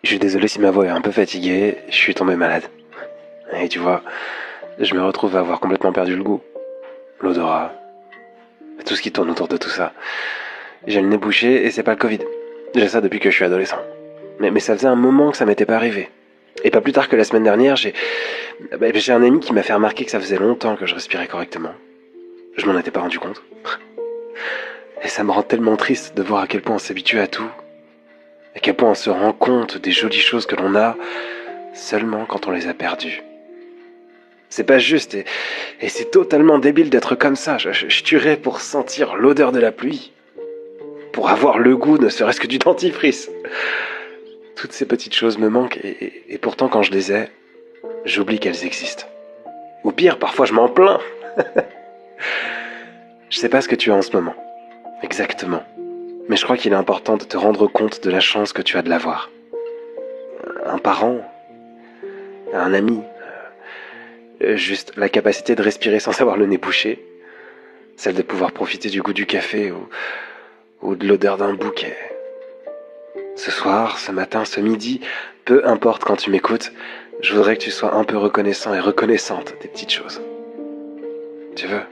Je suis désolé si ma voix est un peu fatiguée, je suis tombé malade. Et tu vois, je me retrouve à avoir complètement perdu le goût, l'odorat, tout ce qui tourne autour de tout ça. J'ai le nez bouché et c'est pas le Covid. J'ai ça depuis que je suis adolescent. Mais ça faisait un moment que ça m'était pas arrivé. Et pas plus tard que la semaine dernière, j'ai un ami qui m'a fait remarquer que ça faisait longtemps que je respirais correctement. Je m'en étais pas rendu compte. Et ça me rend tellement triste de voir à quel point on s'habitue à tout. À quel point on se rend compte des jolies choses que l'on a seulement quand on les a perdues. C'est pas juste et c'est totalement débile d'être comme ça. Je tuerais pour sentir l'odeur de la pluie. Pour avoir le goût ne serait-ce que du dentifrice. Toutes ces petites choses me manquent et pourtant quand je les ai, j'oublie qu'elles existent. Ou pire, parfois je m'en plains. Je sais pas ce que tu as en ce moment. Exactement. Mais je crois qu'il est important de te rendre compte de la chance que tu as de l'avoir. Un parent, un ami, juste la capacité de respirer sans avoir le nez bouché, celle de pouvoir profiter du goût du café ou de l'odeur d'un bouquet. Ce soir, ce matin, ce midi, peu importe quand tu m'écoutes, je voudrais que tu sois un peu reconnaissant et reconnaissante des petites choses. Tu veux ?